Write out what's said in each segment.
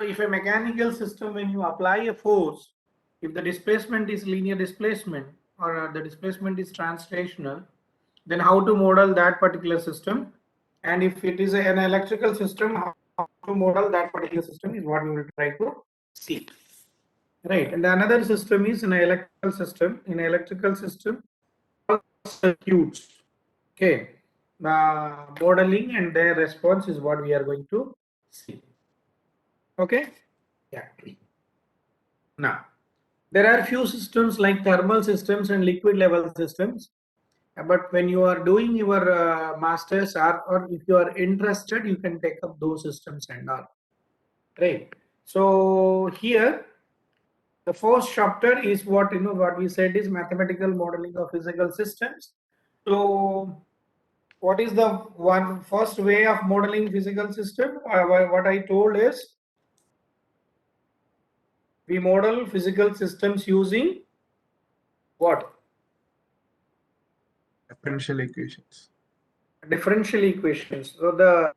So if a mechanical system, when you apply a force, if the displacement is linear displacement or the displacement is translational, then how to model that particular system? And if it is an electrical system, how to model that particular system is what we will try to see. Right. And another system is an electrical system. In electrical system, circuits. Okay. Modeling and their response is what we are going to see. Okay. Yeah. Now, there are few systems like thermal systems and liquid level systems. But when you are doing your masters, or if you are interested, you can take up those systems and all. Right. So here, the first chapter is what what we said is mathematical modeling of physical systems. So what is the one first way of modeling physical system? What I told is we model physical systems using what? Differential equations. Differential equations. So the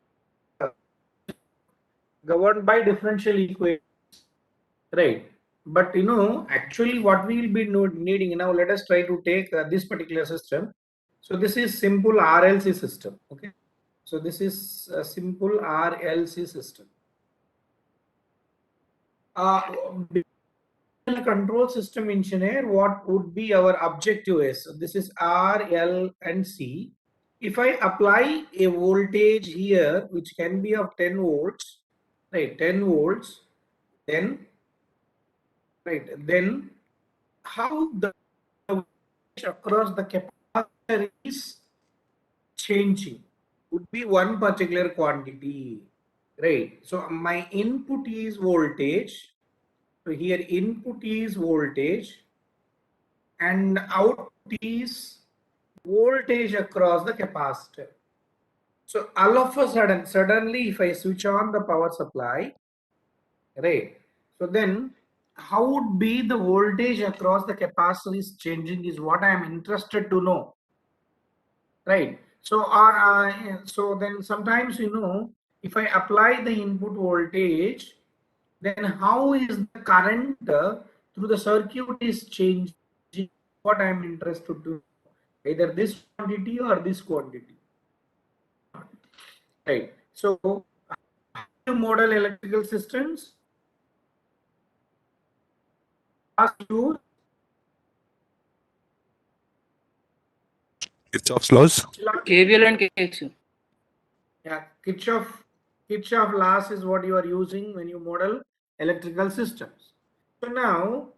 governed by differential equations, right? But actually what we will be needing now, let us try to take this particular system. So this is simple RLC system. Okay, so this is a simple RLC system. Control system engineer, what would be our objective is, so this is R, L and C. If I apply a voltage here which can be of 10 volts, right, 10 volts, then how the voltage across the capacitor is changing would be one particular quantity, right? So my input is voltage. So here input is voltage and output is voltage across the capacitor. So all of a sudden, suddenly if I switch on the power supply, right, so then how would be the voltage across the capacitor is changing is what I am interested to know, right? So so then sometimes if I apply the input voltage, then how is the current through the circuit is changing, what I am interested to, either this quantity or this quantity, right? So how do you model electrical systems? Ask you Kirchhoff's laws. KVL and KXU. Yeah, Kirchhoff laws is what you are using when you model electrical systems. So now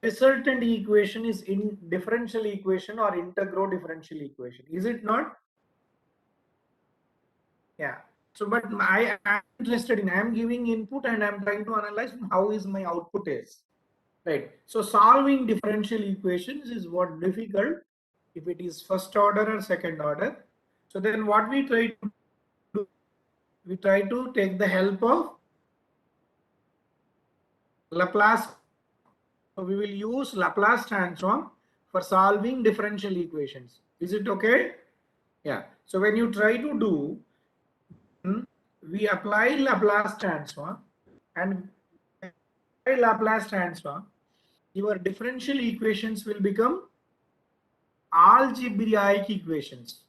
resultant equation is in differential equation or integral differential equation, is it not? Yeah. So but I am interested in, I am giving input and I am trying to analyze how is my output is, right? So solving differential equations is what difficult if it is first order or second order. So then what we try to do, we try to take the help of Laplace. So we will use Laplace transform for solving differential equations. Is it okay? Yeah. So when you try to do, we apply Laplace transform, and by Laplace transform, your differential equations will become algebraic equations.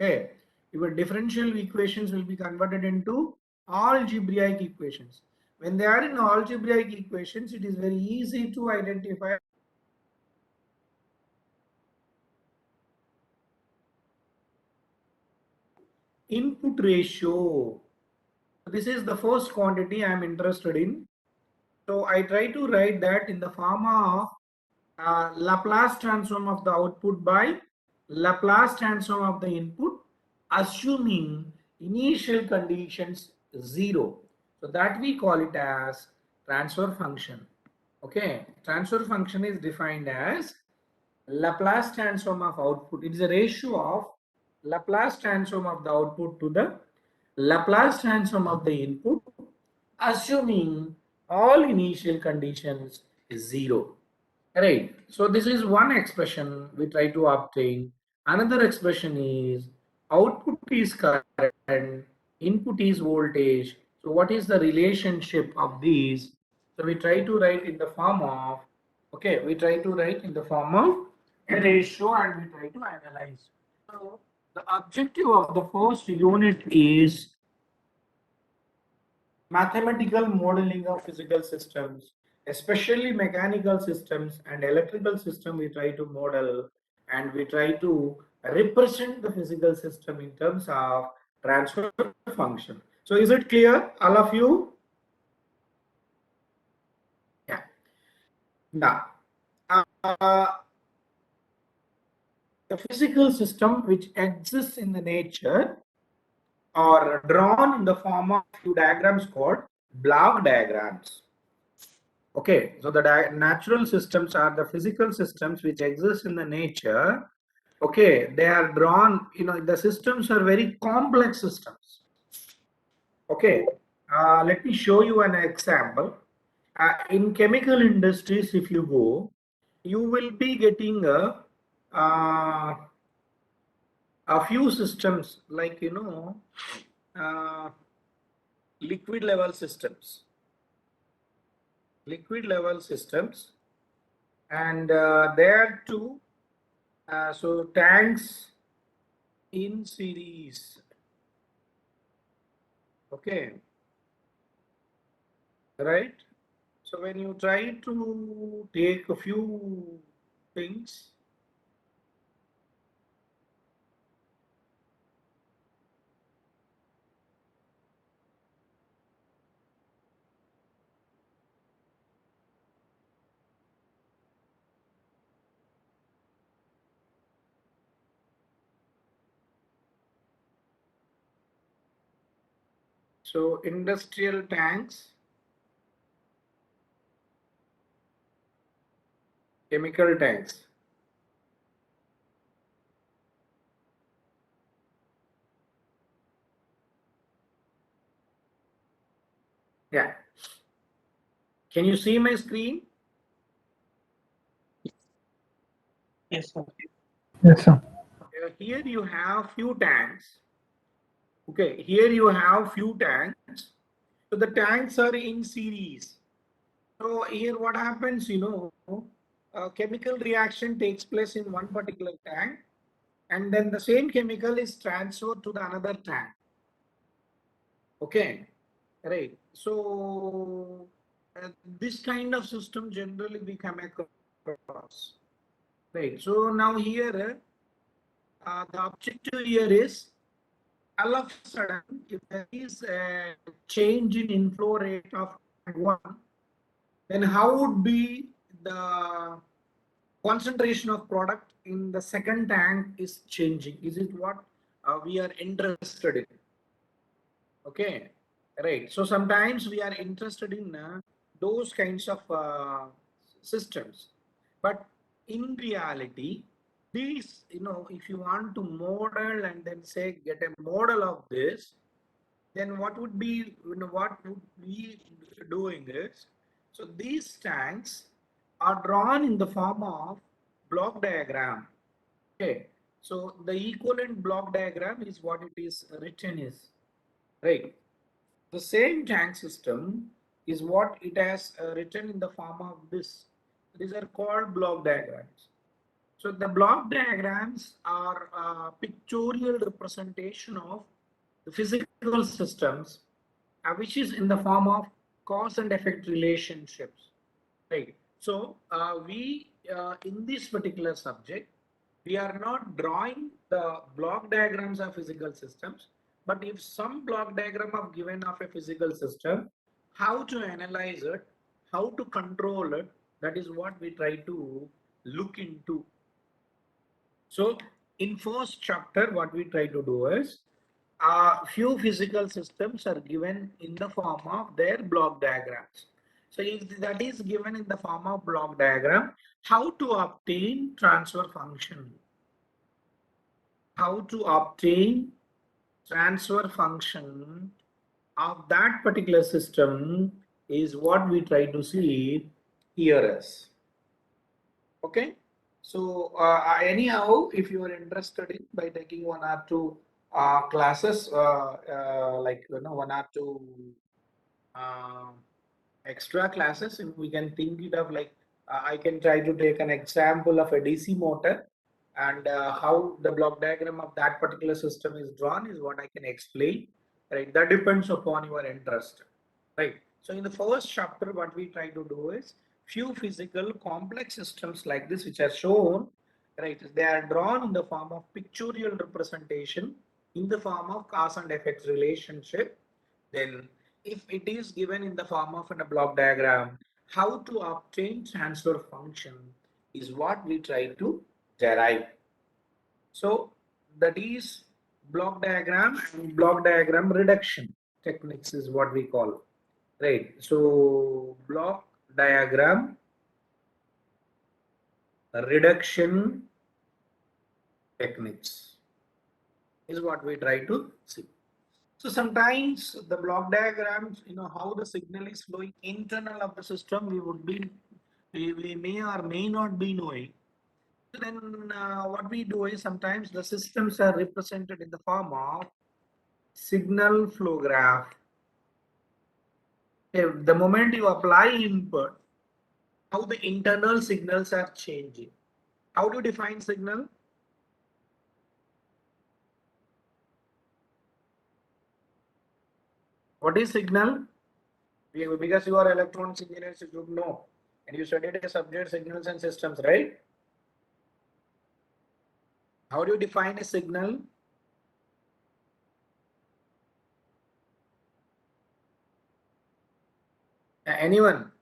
Okay. Your differential equations will be converted into algebraic equations. When they are in algebraic equations, it is very easy to identify input ratio. This is the first quantity I am interested in. So I try to write that in the form of Laplace transform of the output by Laplace transform of the input, assuming initial conditions 0. So that we call it as transfer function. Okay, transfer function is defined as Laplace transform of output. It is a ratio of Laplace transform of the output to the Laplace transform of the input, assuming all initial conditions is 0. Right. So this is one expression we try to obtain. Another expression is output is current, input is voltage, So what is the relationship of these? So we try to write in the form of, okay, we try to write in the form of a ratio and we try to analyze. So the objective of the first unit is mathematical modeling of physical systems, especially mechanical systems and electrical system. We try to model and we try to represent the physical system in terms of transfer function. So is it clear, all of you? Yeah. Now, the physical system which exists in the nature are drawn in the form of few diagrams called block diagrams. Okay, so the natural systems are the physical systems which exist in the nature. Okay, they are drawn, the systems are very complex systems. Okay, let me show you an example. In chemical industries, if you go, you will be getting uh, a few systems like, uh, liquid level systems, liquid level systems, and there too, so tanks in series. Okay, right? So when you try to take a few things, so industrial tanks, chemical tanks. Yeah. Can you see my screen? Yes, sir. Yes, sir. Here you have few tanks. Okay, here you have few tanks. So the tanks are in series. So here what happens, a chemical reaction takes place in one particular tank and then the same chemical is transferred to the another tank. Okay, right. So this kind of system generally we come across. Right. So now here, the objective here is all of a sudden, if there is a change in inflow rate of tank 1, then how would be the concentration of product in the second tank is changing? Is it what we are interested in? Okay, right. So sometimes we are interested in those kinds of systems, but in reality, these, if you want to model and then say get a model of this, then what would be, what would we doing is, so these tanks are drawn in the form of block diagram. Okay, so the equivalent block diagram is what it is written is, right? The same tank system is what it has written in the form of this. These are called block diagrams. So the block diagrams are a pictorial representation of the physical systems, which is in the form of cause and effect relationships. Right. So we in this particular subject, we are not drawing the block diagrams of physical systems, but if some block diagram of given of a physical system, how to analyze it, how to control it, that is what we try to look into. So in first chapter, what we try to do is few physical systems are given in the form of their block diagrams. So if that is given in the form of block diagram, how to obtain transfer function? How to obtain transfer function of that particular system is what we try to see here as. Okay. So anyhow, if you are interested in by taking one or two classes, like one or two extra classes, if we can think it of like I can try to take an example of a DC motor, and how the block diagram of that particular system is drawn is what I can explain. Right, that depends upon your interest. Right. So in the first chapter, what we try to do is few physical complex systems like this, which are shown. Right, they are drawn in the form of pictorial representation, in the form of cause and effects relationship. Then if it is given in the form of a block diagram, how to obtain transfer function is what we try to derive. So that is block diagram and block diagram reduction techniques is what we call. Right. So block diagram reduction techniques is what we try to see. So sometimes the block diagrams, how the signal is flowing internal of the system, we may or may not be knowing. So then what we do is sometimes the systems are represented in the form of signal flow graph. Okay, the moment you apply input, how the internal signals are changing. How do you define signal? What is signal? Because you are electronics engineers, you should know. And you studied a subject signals and systems, right? How do you define a signal? Anyone?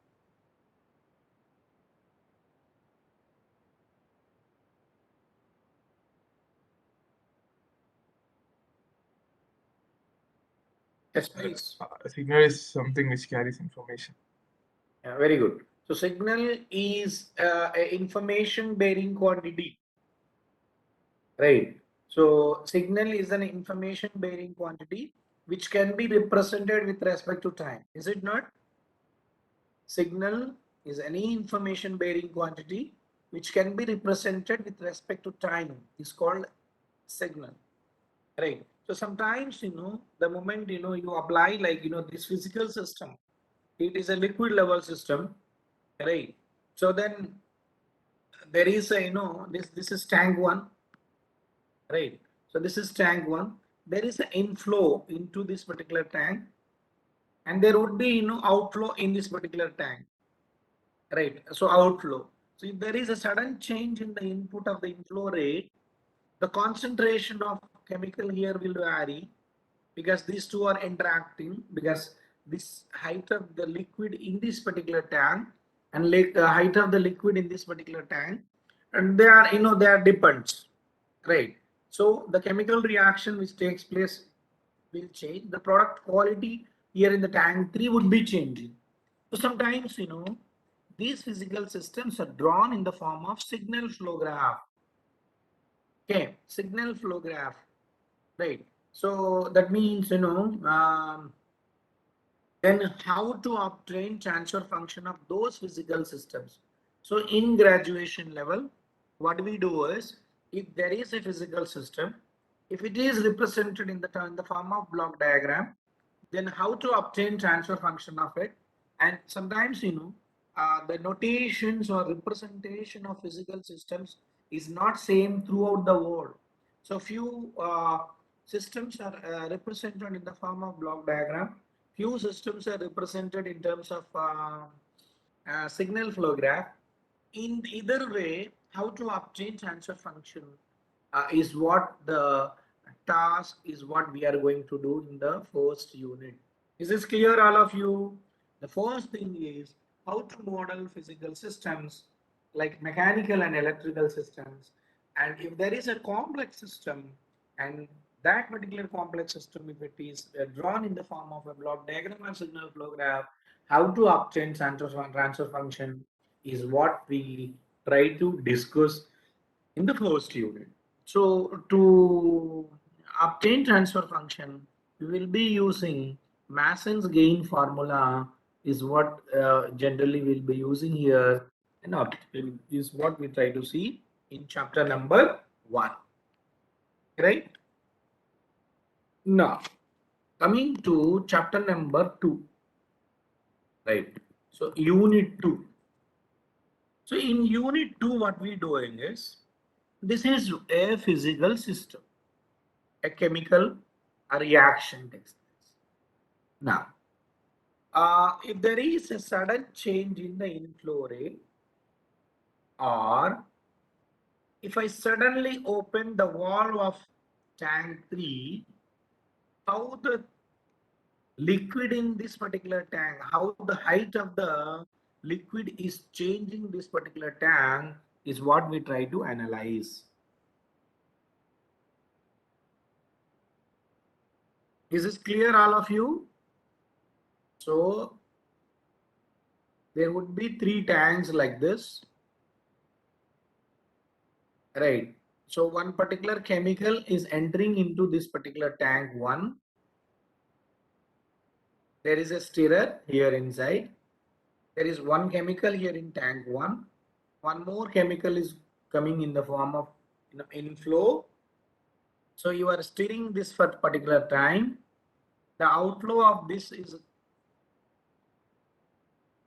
Yes, please. A signal is something which carries information. Yeah, very good. So signal is a information bearing quantity, right? So signal is an information bearing quantity which can be represented with respect to time. Is it not? Signal is any information bearing quantity which can be represented with respect to time is called signal. Right. So sometimes, the moment, you apply like, this physical system, it is a liquid level system, right? So then there is a, this is tank one, right? So this is tank one. There is an inflow into this particular tank, and there would be, outflow in this particular tank, right? So outflow. So if there is a sudden change in the input of the inflow rate, the concentration of chemical here will vary, because these two are interacting, because this height of the liquid in this particular tank and height of the liquid in this particular tank, and they are, they are depends, right? So the chemical reaction which takes place will change. The product quality here in the tank 3 would be changing. So sometimes, these physical systems are drawn in the form of signal flow graph. Okay, signal flow graph, right? So that means, then how to obtain transfer function of those physical systems. So in graduation level, what we do is, if there is a physical system, if it is represented in the form of block diagram, then how to obtain transfer function of it. And sometimes, the notations or representation of physical systems is not same throughout the world. So few systems are represented in the form of block diagram. Few systems are represented in terms of signal flow graph. In either way, how to obtain transfer function is what the task is, what we are going to do in the first unit. Is this clear, all of you? The first thing is how to model physical systems like mechanical and electrical systems. And if there is a complex system, and that particular complex system, if it is drawn in the form of a block diagram or signal flow graph, how to obtain transfer function is what we try to discuss in the first unit. So to obtain transfer function, we will be using Mason's gain formula is what generally we'll be using here, and is what we try to see in chapter number 1. Right? Now, coming to chapter number 2. right? So unit 2. So in unit 2, what we doing is, this is a physical system, a chemical reaction takes place. Now, if there is a sudden change in the inflow rate, or if I suddenly open the valve of tank 3, how the liquid in this particular tank, how the height of the liquid is changing this particular tank is what we try to analyze. Is this clear, all of you? So there would be 3 tanks like this, right? So one particular chemical is entering into this particular tank 1. There is a stirrer here inside. There is one chemical here in tank 1. One more chemical is coming in the form of inflow. So you are stirring this for particular time. The outflow of this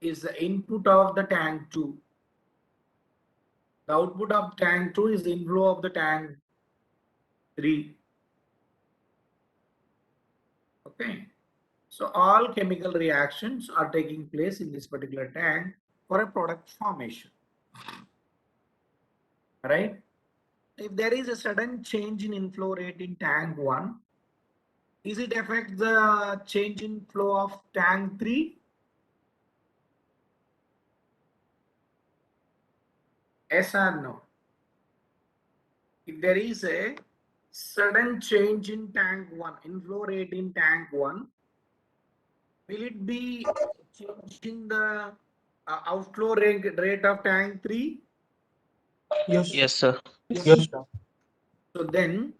is the input of the tank 2. The output of tank 2 is the inflow of the tank 3. Okay. So all chemical reactions are taking place in this particular tank for a product formation. Right? If there is a sudden change in inflow rate in tank 1, is it affect the change in flow of tank 3? Yes or no? If there is a sudden change in tank 1, inflow rate in tank 1, will it be changing the outflow rate of tank 3? Yes. Yes, sir. Yes, sir. So then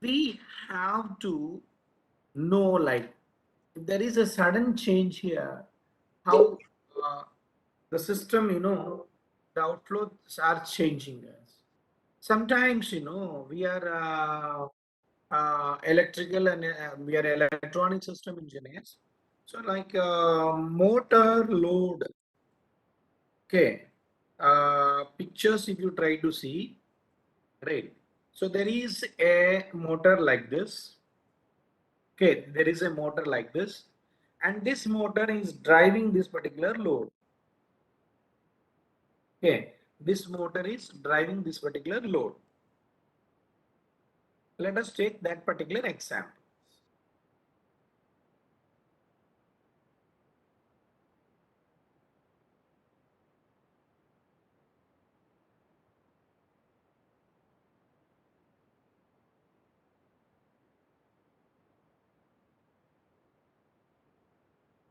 we have to know, like, if there is a sudden change here, how the system, the outflows are changing us. Sometimes, we are electrical and we are electronic system engineers. So like motor load, okay, pictures if you try to see, right? So there is a motor like this. Okay, there is a motor like this, and this motor is driving this particular load. Okay, this motor is driving this particular load. Let us take that particular example.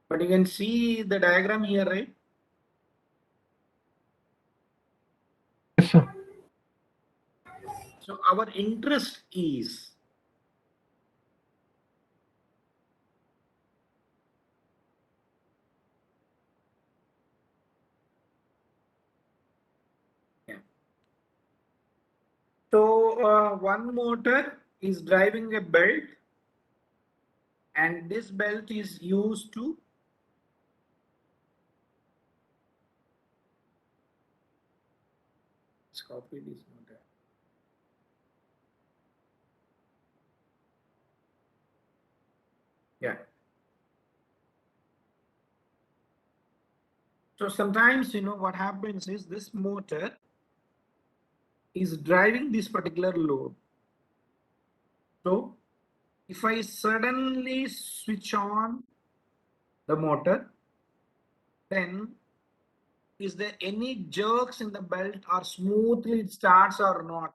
But you can see the diagram here, right? Yes, sir. So our interest is yeah. So one motor is driving a belt, and this belt is used to let's copy this motor. Yeah. So sometimes what happens is this motor is driving this particular load. So if I suddenly switch on the motor, then is there any jerks in the belt, or smoothly it starts or not?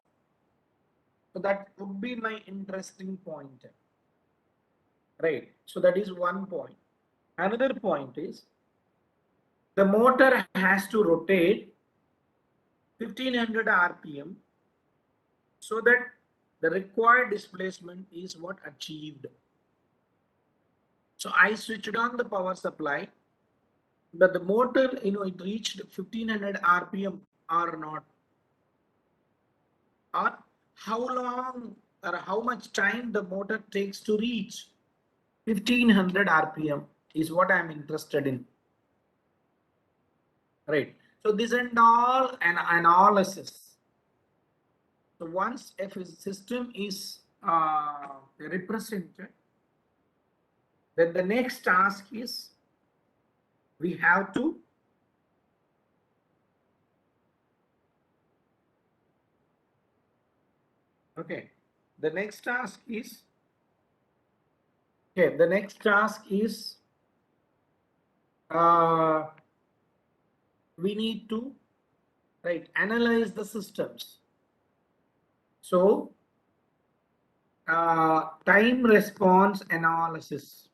So that would be my interesting point. Right. So that is one point. Another point is the motor has to rotate 1500 RPM so that the required displacement is what achieved. So I switched on the power supply, but the motor, it reached 1500 RPM or not, or how long or how much time the motor takes to reach 1500 RPM is what I'm interested in. right? So this and all an analysis. So once if a system is represented, then the next task is we have to okay. The next task is okay. The next task is we need to analyze the systems. So time response analysis.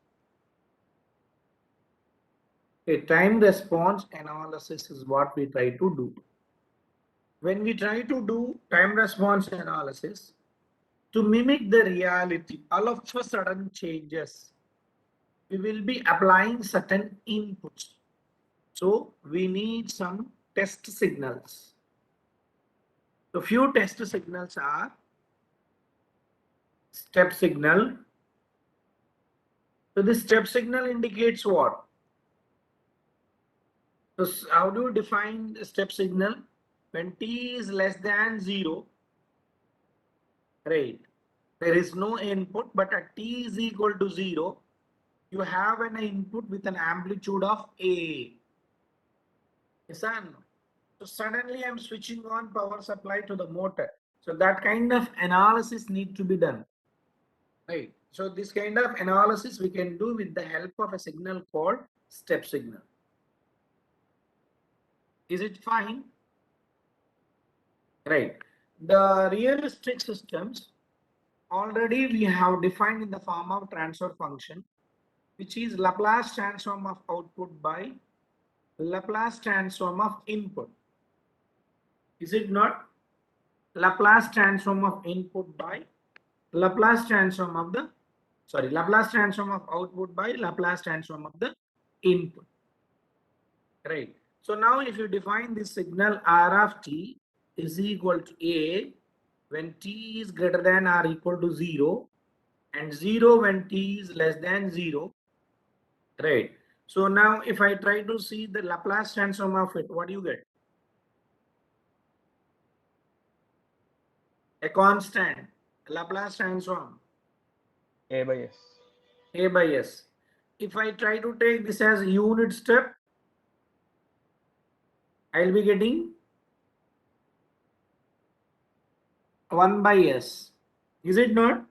Okay, time response analysis is what we try to do. When we try to do time response analysis to mimic the reality, all of a sudden changes, we will be applying certain inputs. So we need some test signals. The few test signals are step signal. So this step signal indicates what? So how do you define the step signal? When t is less than 0, right? There is no input, but at t is equal to 0, you have an input with an amplitude of A. Yes or no? So suddenly I'm switching on power supply to the motor. So that kind of analysis need to be done. Right. So this kind of analysis we can do with the help of a signal called step signal. Is it fine? Right. The realistic systems already we have defined in the form of transfer function, which is Laplace transform of output by Laplace transform of input. Is it not? Laplace transform of input by Laplace transform of the Laplace transform of output by Laplace transform of the input. Right. So now if you define this signal R of t is equal to A when t is greater than or equal to 0 and 0 when t is less than 0. Right. So now if I try to see the Laplace transform of it, what do you get? A constant Laplace transform A by S. A by S. If I try to take this as unit step, I'll be getting 1 by S. Is it not?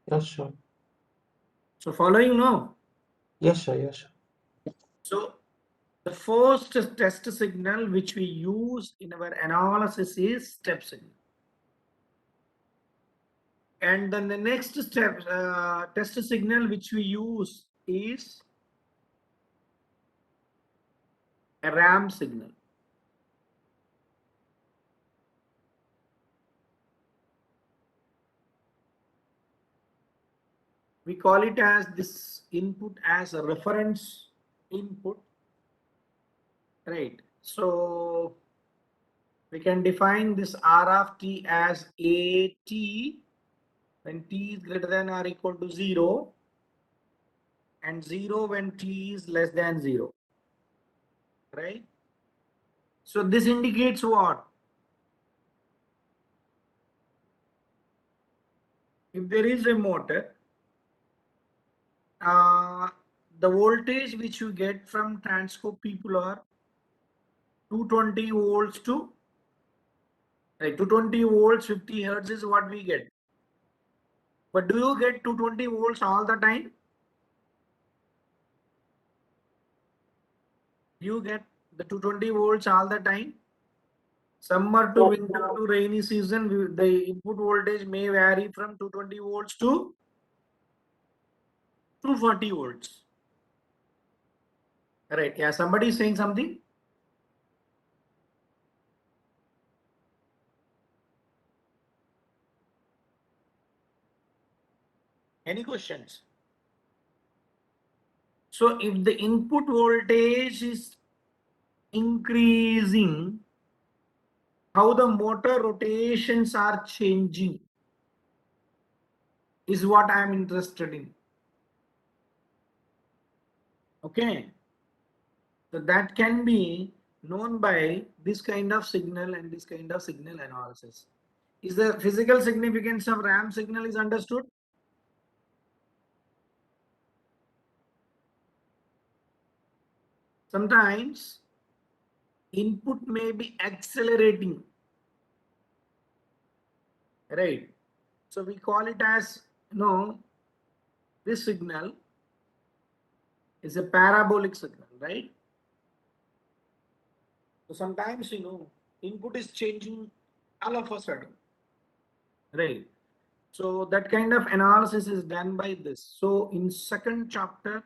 Yes, sir. So following no. Yes, sir. Yes, sir. So the first test signal which we use in our analysis is step signal. And then the next step test signal which we use is a ramp signal. We call it as this input as a reference input, right? So we can define this R of t as AT when t is greater than or equal to 0 and 0 when t is less than 0, right? So this indicates what? If there is a motor, the voltage which you get from transco people are 220 volts to 220 volts 50 hertz is what we get. But do you get 220 volts all the time? You get the 220 volts all the time? Summer to winter to rainy season, the input voltage may vary from 220 volts to 240 volts. Right. Yeah, somebody is saying something. Any questions? So if the input voltage is increasing, how the motor rotations are changing is what I am interested in. Okay, so that can be known by this kind of signal and this kind of signal analysis. Is the physical significance of RAM signal is understood? Sometimes input may be accelerating, right? So we call it as, this signal is a parabolic signal, right? So sometimes, input is changing all of a sudden, right? So that kind of analysis is done by this. So in second chapter,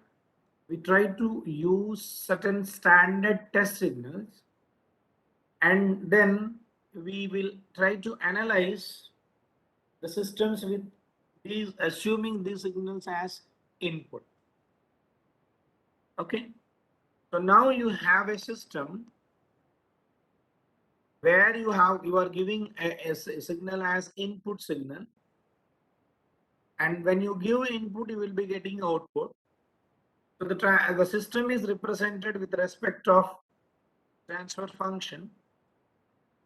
we try to use certain standard test signals, and then we will try to analyze the systems with these, assuming these signals as input. Okay, so now you have a system where you are giving a signal as input signal, and when you give input you will be getting output. So the system is represented with respect of transfer function,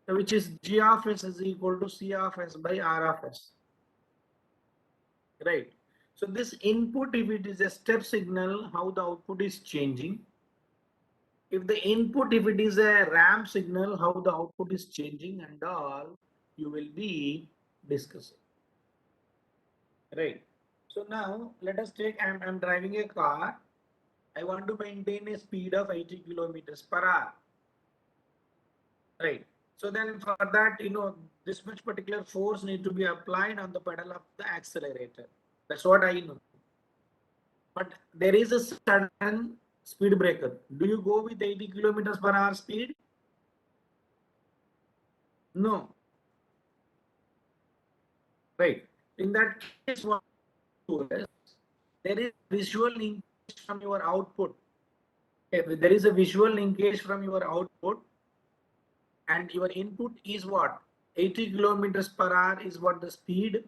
which is g of s is equal to c of s by r of s, right? So this input, if it is a step signal, how the output is changing. If the input, if it is a ramp signal, how the output is changing, and all you will be discussing, right? So now let us take, I'm driving a car. I want to maintain a speed of 80 kilometers per hour, right? So then for that, this much particular force need to be applied on the pedal of the accelerator. That's what I know. But there is a sudden speed breaker. Do you go with 80 kilometers per hour speed? No, right? In that case, what you do is, there is visual linkage from your output. If there is a visual linkage from your output, and your input is what, 80 kilometers per hour is what the speed.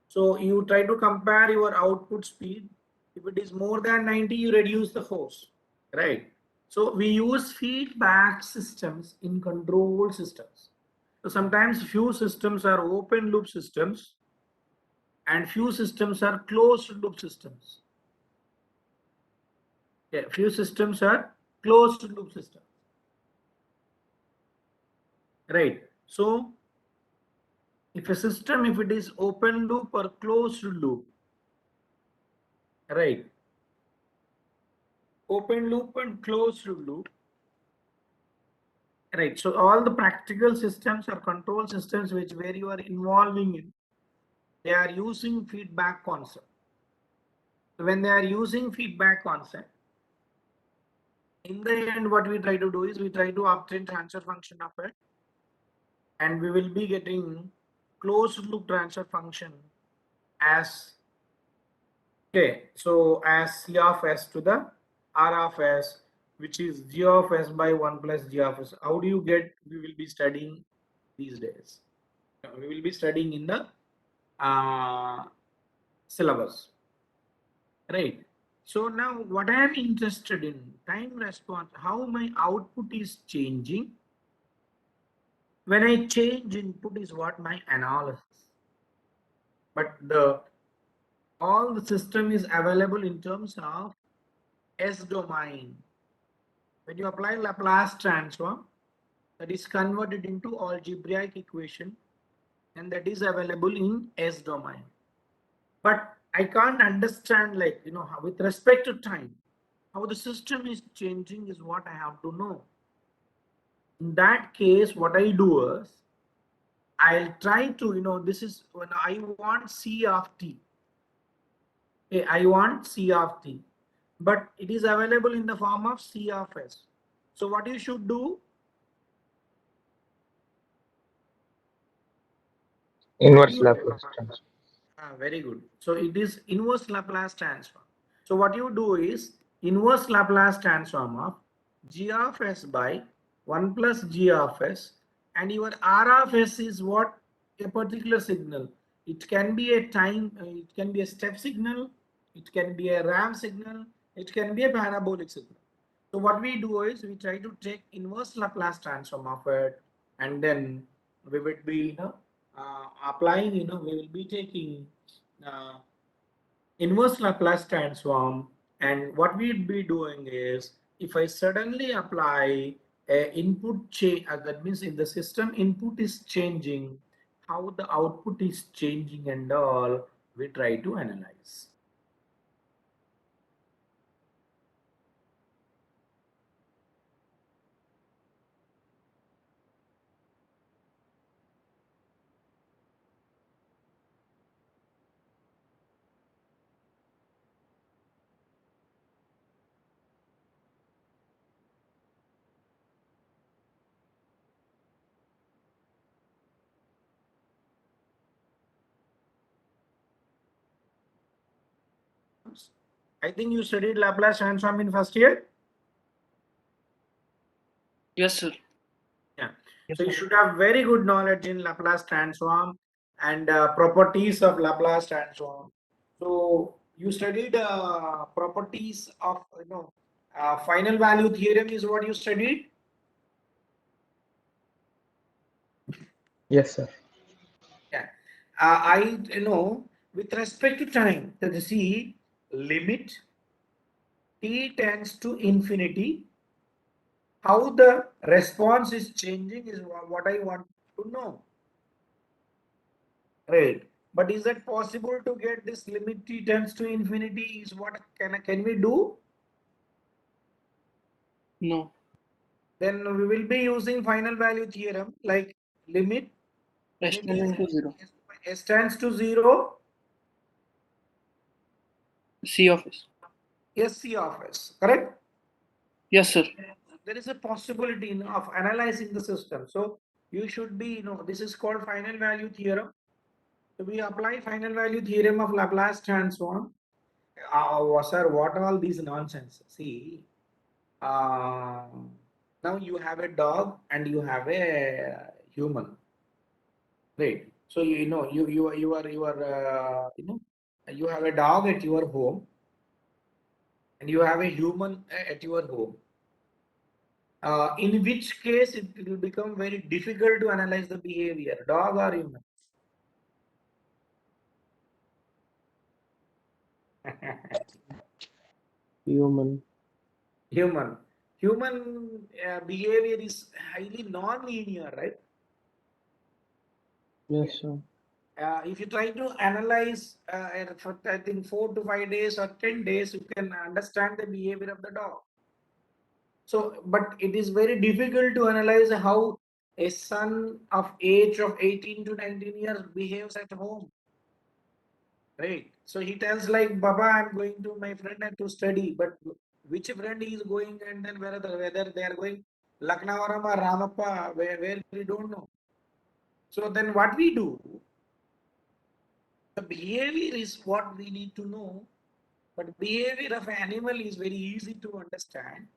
So you try to compare your output speed. If it is more than 90, you reduce the force, right? So we use feedback systems in control systems. So sometimes few systems are open loop systems and few systems are closed loop systems. Yeah, few systems are closed loop systems, right? So if a system, if it is open loop or closed loop, right? Open loop and closed loop, right? So all the practical systems or control systems where you are involving in, they are using feedback concept. So when they are using feedback concept, in the end, what we try to do is we try to obtain transfer function of it, and we will be getting closed loop transfer function as, okay, so as c of s to the r of s, which is g of s by 1 plus g of s. How do you get? We will be studying these days. We will be studying in the syllabus, right? So now what I am interested in, time response, how my output is changing. When I change input is what my analysis. But all the system is available in terms of S domain. When you apply Laplace transform, that is converted into algebraic equation, and that is available in S domain. But I can't understand, like, with respect to time, how the system is changing is what I have to know. In that case, what I do is, I'll try to, this is when I want C of t. Okay, I want C of t, but it is available in the form of C of s. So what you should do? Inverse Laplace transform. Very good. So it is inverse Laplace transform. So what you do is inverse Laplace transform of g of s by 1 plus g of s, and your r of s is what? A particular signal. It can be a time, it can be a step signal, it can be a ramp signal, It can be a parabolic system. So what we do is we try to take inverse Laplace transform of it, and then we would be applying, we will be taking uh, inverse Laplace transform, and what we'd be doing is if I suddenly apply a input change, that means in the system input is changing, how the output is changing and all, we try to analyze. I think you studied Laplace transform in first year. Yes, sir. Yeah. Yes, So you sir. should have very good knowledge in Laplace transform and properties of Laplace transform. So you studied properties of final value theorem is what you studied. Yes, sir. Yeah. With respect to time, that is see limit t tends to infinity. How the response is changing is what I want to know. Right. But is it possible to get this limit t tends to infinity? Is what can we do? No. Then we will be using final value theorem like limit when S it tending to is 0. s tends to 0, C of S. sc of s, correct? Yes, sir. There is a possibility of analyzing the system. So you should be, this is called final value theorem. So we apply final value theorem of Laplace transform. Sir, what all these nonsense? See, uh, now you have a dog and you have a human, right? So you have a dog at your home and you have a human at your home. In which case it will become very difficult to analyze the behavior, dog or human? Human. Human. Human behavior is highly non-linear, right? Yes, sir. If you try to analyze for I think 4 to 5 days or 10 days, you can understand the behavior of the dog. So, but it is very difficult to analyze how a son of age of 18 to 19 years behaves at home. Right. So he tells like, Baba, I'm going to my friend and to study, but which friend he is going and then whether they are going Laknavaram or Ramappa, where we don't know. So then what we do, the behavior is what we need to know, but behavior of an animal is very easy to understand.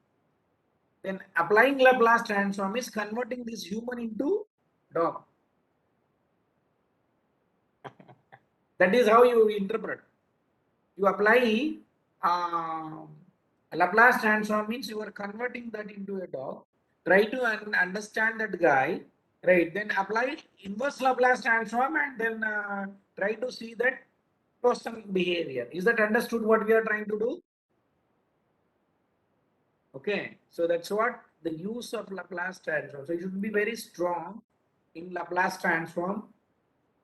Then applying Laplace transform is converting this human into dog. That is how you interpret. You apply uh, Laplace transform means you are converting that into a dog. Try to understand that guy, right? Then apply inverse Laplace transform and then try to see that person behavior. Is that understood what we are trying to do? Okay, so that's what the use of Laplace transform. So you should be very strong in Laplace transform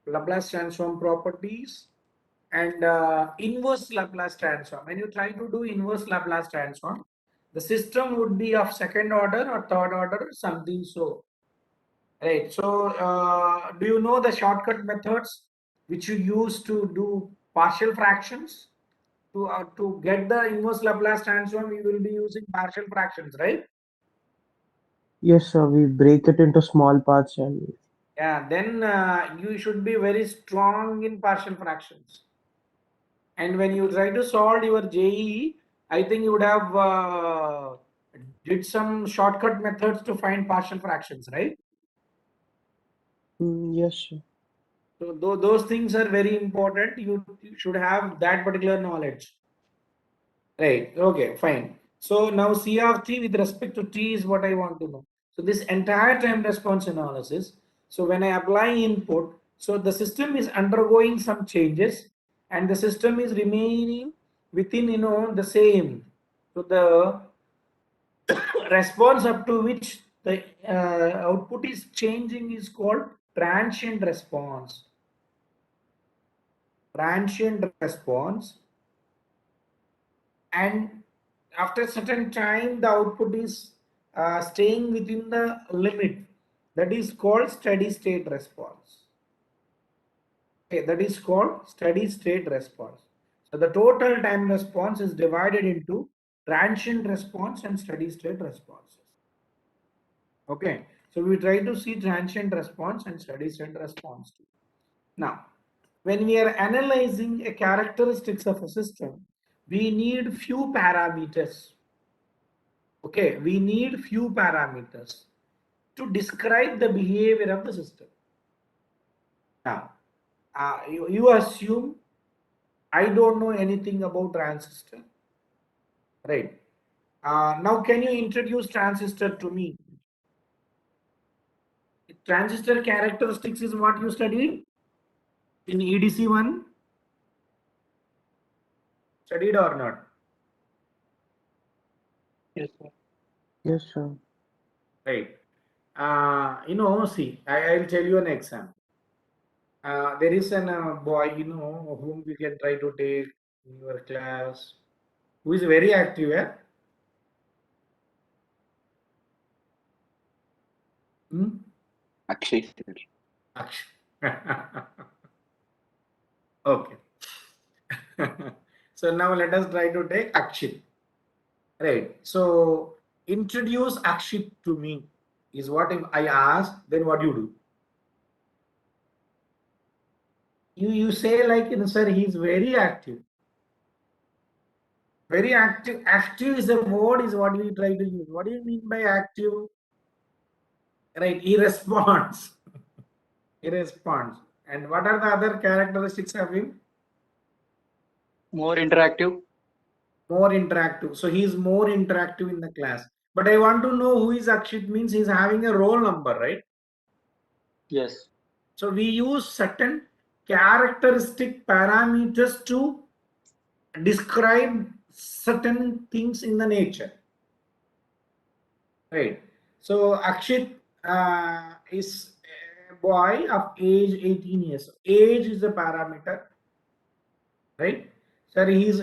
properties, and inverse Laplace transform. When you try to do inverse Laplace transform, the system would be of second order or third order, something so. Right. So, do you know the shortcut methods which you use to do partial fractions? To get the inverse Laplace transform, you will be using partial fractions, right? Yes, sir. We break it into small parts and Yeah. Then you should be very strong in partial fractions. And when you try to solve your JEE, I think you would have did some shortcut methods to find partial fractions, right? yes, sir. So those things are very important. You should have that particular knowledge. Right. Okay, fine. So now C of t with respect to t is what I want to know. So this entire time response analysis. So when I apply input, so the system is undergoing some changes and the system is remaining within, the same. So the response up to which the output is changing is called transient response. Transient response, and after a certain time the output is staying within the limit, that is called steady state response. Okay, that is called steady state response. So the total time response is divided into transient response and steady state responses. Okay, so we try to see transient response and steady state response too. Now, when we are analyzing a characteristics of a system, we need few parameters. Okay, we need few parameters to describe the behavior of the system. Now, you assume I don't know anything about transistor, right? Now, can you introduce transistor to me? Transistor characteristics is what you studied in EDC 1, studied or not? Yes, sir. Yes, sir. Right. See, I'll tell you an example. There is an boy, whom we can try to take in your class, who is very active. Yeah? Hmm? Akshay. Akshay. Okay. So now let us try to take Akshit. Right. So introduce Akshit to me is what if I ask, then what you do? You say like, sir, he's very active. Very active. Active is a word is what we try to use. What do you mean by active? Right. He responds. He responds. And what are the other characteristics of him? More interactive. More interactive. So he is more interactive in the class. But I want to know who is Akshit, means he's having a roll number, right? Yes. So we use certain characteristic parameters to describe certain things in the nature. Right. So Akshit is a boy of age 18 years. Age is a parameter, right? Sir, he's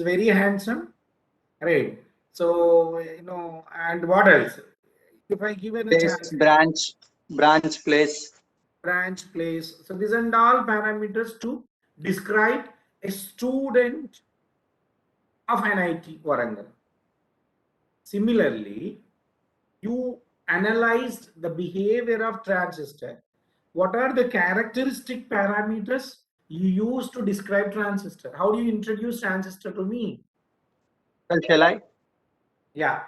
very handsome, right? So and what else? If I given a Place, chance, branch, place. branch, place. So these are all parameters to describe a student of NIT Warangal. Similarly, you analyzed the behavior of transistor. What are the characteristic parameters you use to describe transistor? How do you introduce transistor to me? Well, shall I? Yeah.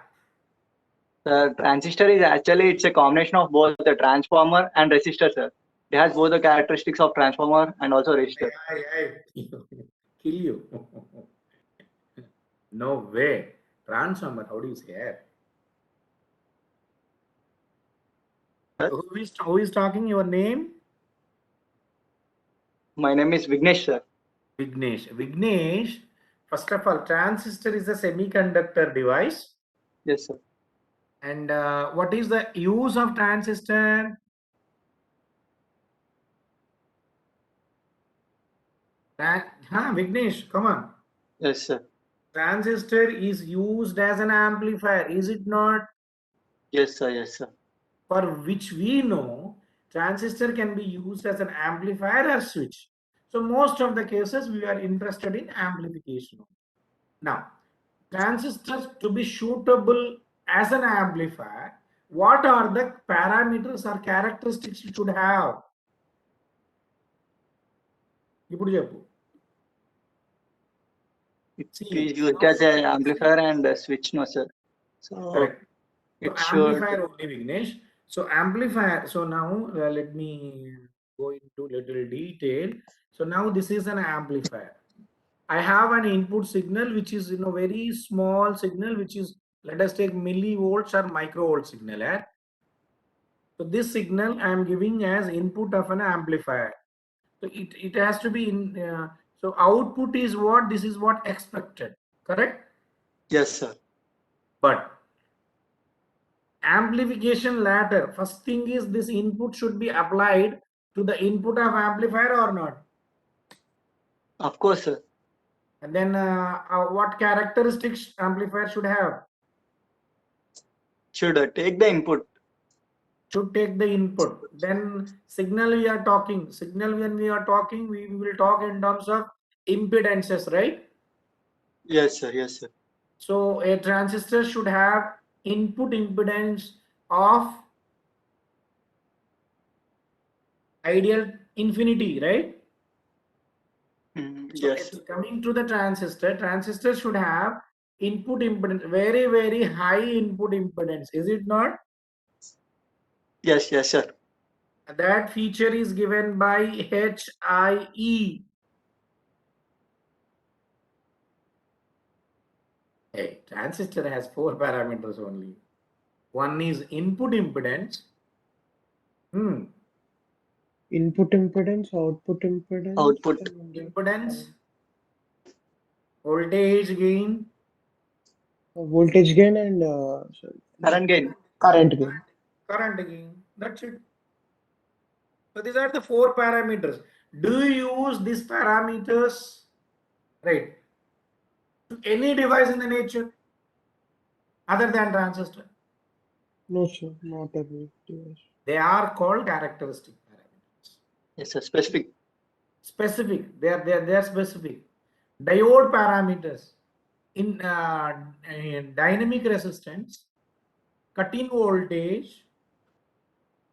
The transistor is actually it's a combination of both the transformer and resistor, sir. It has both the characteristics of transformer and also resistor. I kill you. No way. Transformer, how do you say it? Sir? Who is talking? Your name? My name is Vignesh, sir. Vignesh. Vignesh, first of all, transistor is a semiconductor device. Yes, sir. And what is the use of transistor? Vignesh, come on. Yes, sir. Transistor is used as an amplifier, is it not? Yes, sir. Yes, sir. For which we know transistor can be used as an amplifier or switch. So most of the cases we are interested in amplification. Now, transistors to be suitable as an amplifier, what are the parameters or characteristics it should have? ఇప్పుడు చెప్పు. It See, is used as an amplifier and a switch, no, sir. So correct. So it should. amplifier only, Vignesh. So amplifier. So now let me go into little detail. So now this is an amplifier. I have an input signal which is very small signal, which is, let us take millivolts or microvolt signal. So this signal I am giving as input of an amplifier. So it has to be in. So output is what? This is what expected. Correct? Yes, sir. But amplification ladder, first thing is this input should be applied to the input of amplifier or not. Of course, sir. And then what characteristics amplifier should have? Should take the input. Should take the input. Then signal we are talking. Signal when we are talking, we will talk in terms of impedances, right? Yes, sir. Yes, sir. So a transistor should have input impedance of ideal infinity, right? So Yes. coming to the transistor should have input impedance, very, very high input impedance, is it not? Yes, yes, sir. That feature is given by HIE. Hey, transistor has 4 parameters only. One is input impedance. Input impedance, output impedance, Output. Impedance, voltage gain, voltage gain, and Current gain. current gain. current gain. That's it. So these are the 4 parameters. Do you use these parameters, right, to any device in the nature other than transistor? No, sir, not every device. They are called characteristic parameters. Yes, sir. Specific. Specific. They are specific. Diode parameters in dynamic resistance, cut-in voltage,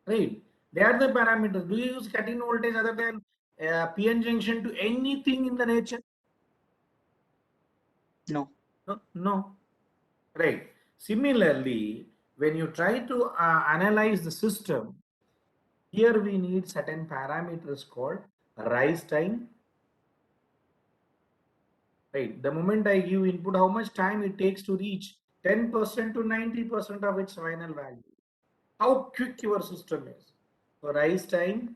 right? They are the parameters. Do you use cut-in voltage other than PN junction to anything in the nature? No. No, no. Right. Similarly, when you try to analyze the system, here we need certain parameters called rise time. Right. The moment I give input, how much time it takes to reach 10% to 90% of its final value. How quick your system is. So rise time,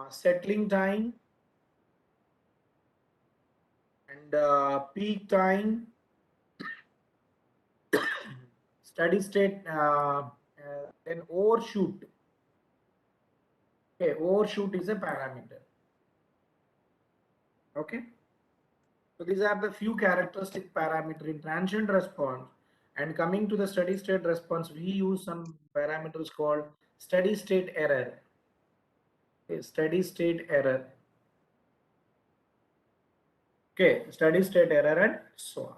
settling time, and peak time, steady state, then overshoot. Okay, overshoot is a parameter. Okay. So these are the few characteristic parameter in transient response. And coming to the steady state response, we use some parameters called steady state error. Okay, steady state error. Okay, steady state error and so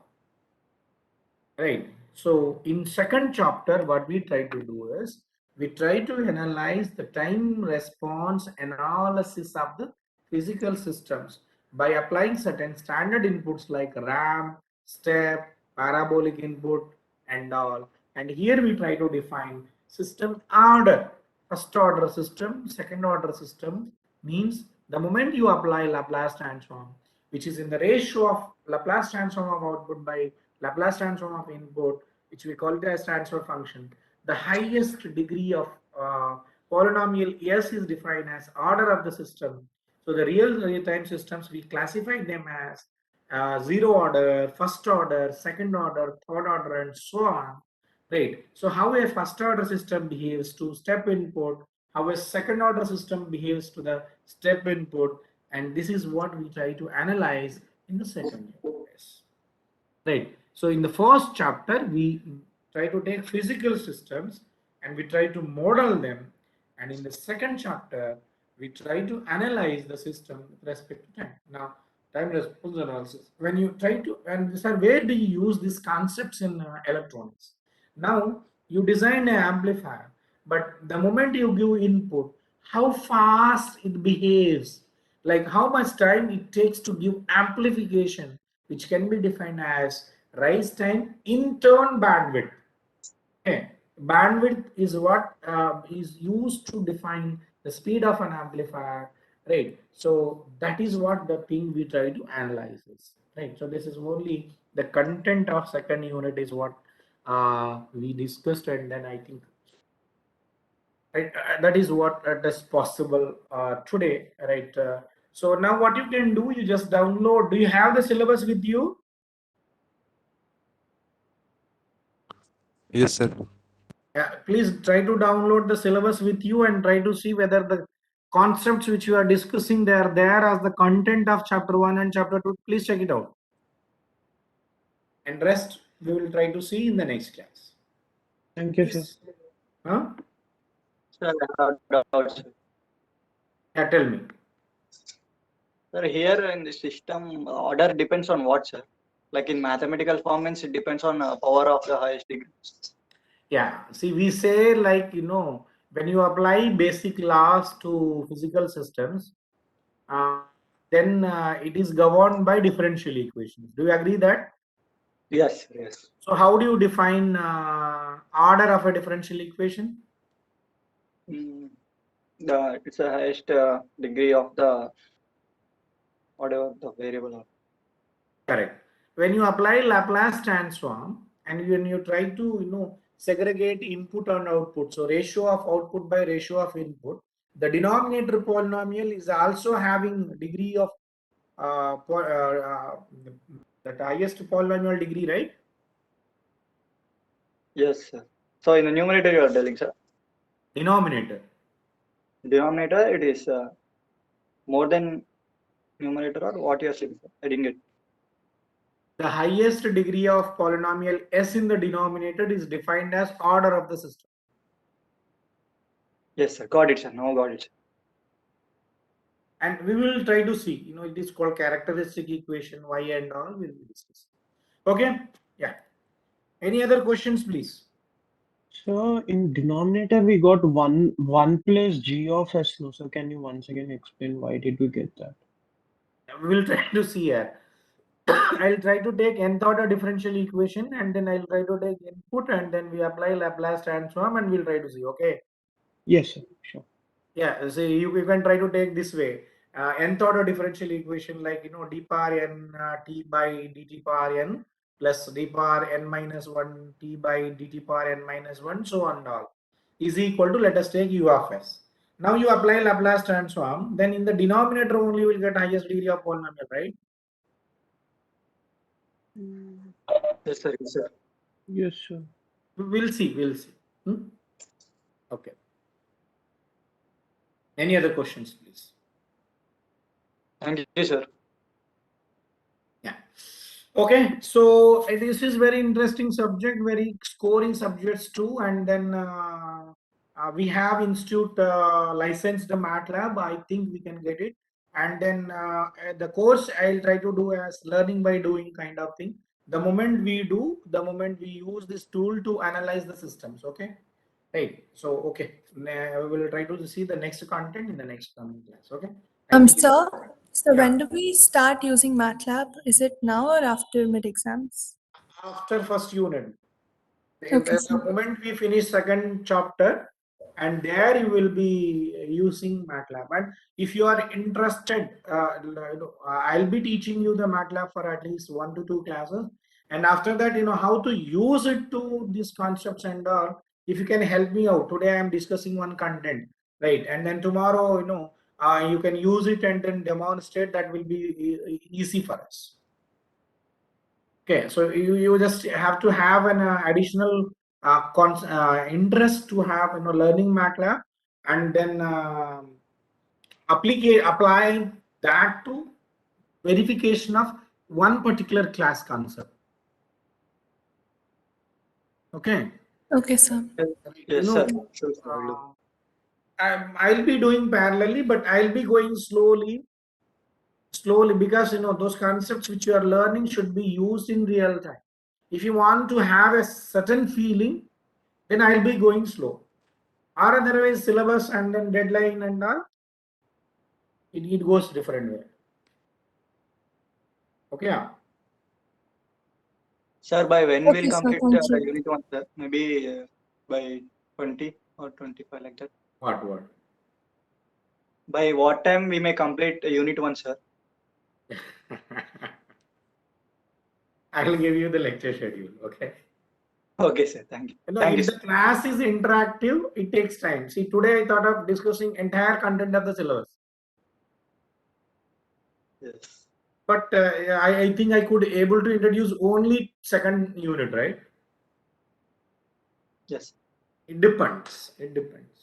on. Right. So in second chapter, what we try to do is we try to analyze the time response analysis of the physical systems by applying certain standard inputs like ramp, step, parabolic input, and all. And here we try to define system order. First order system, second order system means the moment you apply Laplace transform, which is in the ratio of Laplace transform of output by Laplace transform of input, which we call it as transfer function. The highest degree of polynomial S is defined as order of the system. So the real-time systems, we classify them as zero order, first order, second order, third order, and so on. Right. So how a first order system behaves to step input, how a second order system behaves to the step input, and this is what we try to analyze in the second case. Right. So in the first chapter, we try to take physical systems and we try to model them. And in the second chapter, we try to analyze the system with respect to time. Now, time response analysis. When you try to, and sir, where do you use these concepts in electronics? Now, you design an amplifier, but the moment you give input, how fast it behaves, like how much time it takes to give amplification, which can be defined as rise time in turn bandwidth. Okay. Bandwidth is what is used to define the speed of an amplifier. right? So that is what the thing we try to analyze is, right? So this is only the content of second unit is what we discussed, and then I think right, that is what is possible today, right? So now what you can do, you just download. Do you have the syllabus with you? Yes, sir. Please try to download the syllabus with you and try to see whether the concepts which you are discussing, they are there as the content of chapter 1 and chapter 2. Please check it out, and rest we will try to see in the next class. Thank you, sir. Yes. Huh? Sir, I have doubts, sir. Yeah, tell me. Sir, here in the system, order depends on what, sir? Like in mathematical form means it depends on power of the highest degree. Yeah, see, we say, like, when you apply basic laws to physical systems, uh, then it is governed by differential equations. Do you agree that? Yes, yes. So how do you define order of a differential equation? It's the highest degree of the whatever the variable. Correct. When you apply Laplace transform and when you try to segregate input and output, so ratio of output by ratio of input, the denominator polynomial is also having degree of that highest polynomial degree, right? Yes, sir. So in the numerator you are telling, sir. Denominator. Denominator it is more than numerator or what you are saying, sir? I didn't get. The highest degree of polynomial s in the denominator is defined as order of the system. Yes, sir. Got it, sir. Now got it, sir. And we will try to see, it is called characteristic equation, y and all we will discuss. Okay, yeah. Any other questions, please? So in denominator we got one plus g of s. No, so can you once again explain why did we get that? We will try to see here. I'll try to take nth order differential equation, and then I'll try to take input, and then we apply Laplace transform, and we'll try to see. Okay. Yes, sir. Sure. Yeah. So you can try to take this way. Nth order differential equation, like d power n t by dt power n plus d power n minus 1 t by dt power n minus 1, so on and all, is equal to, let us take u of s. Now you apply Laplace transform, then in the denominator only you will get highest degree of polynomial, right? Yes, sir. Yes, sir. Yes, sir. We'll see. We'll see. Okay. Any other questions, please? Thank you, sir. Yeah. Okay. So this is very interesting subject, very scoring subjects too. And then we have institute licensed MATLAB. I think we can get it. And then the course I'll try to do as learning by doing kind of thing. The moment we use this tool to analyze the systems. Okay. Right. So okay, we will try to see the next content in the next coming class. Okay. Thank you. Sir, so Yeah. when do we start using MATLAB? Is it now or after mid-exams? After first unit, Okay, the sir. moment we finish second chapter, and there you will be using MATLAB. And if you are interested, I'll be teaching you the MATLAB for at least 1 to 2 classes. And after that, how to use it to these concepts and all. If you can help me out, today I am discussing one content, right? And then tomorrow, you can use it and then demonstrate. That will be easy for us. Okay, so you just have to have an additional interest to have learning MATLAB, and then apply that to verification of one particular class concept. Okay. Okay, sir. Yes, sir. Sure, sir. I'll do. I'll be doing parallelly, but I'll be going slowly, because those concepts which you are learning should be used in real time. If you want to have a certain feeling, then I'll be going slow. Or otherwise syllabus and then deadline and all, it goes different way. Okay. Sir, by when Okay, we'll sir. complete Thank you. unit 1, sir? Maybe by 20 or 25 like that. What? By what time we may complete unit 1, sir? I will give you the lecture schedule. Okay. Okay, sir. Thank you. You know, Thank you, if the sir. class is interactive, it takes time. See, today I thought of discussing entire content of the syllabus, Yes. but I think I could able to introduce only second unit, right? Yes. It depends. It depends.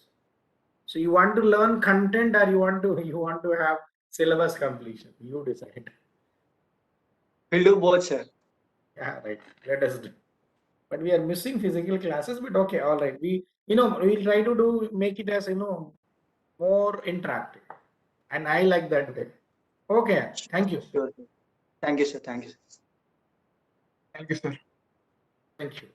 So you want to learn content or you want to have syllabus completion? You decide. We'll do both, sir. Yeah, right. Let us do. But we are missing physical classes. But okay, all right. We'll try to make it as more interactive, and I like that way. Okay. Thank you. Sure, sir. Thank you, sir. Thank you, sir. Thank you, sir. Thank you.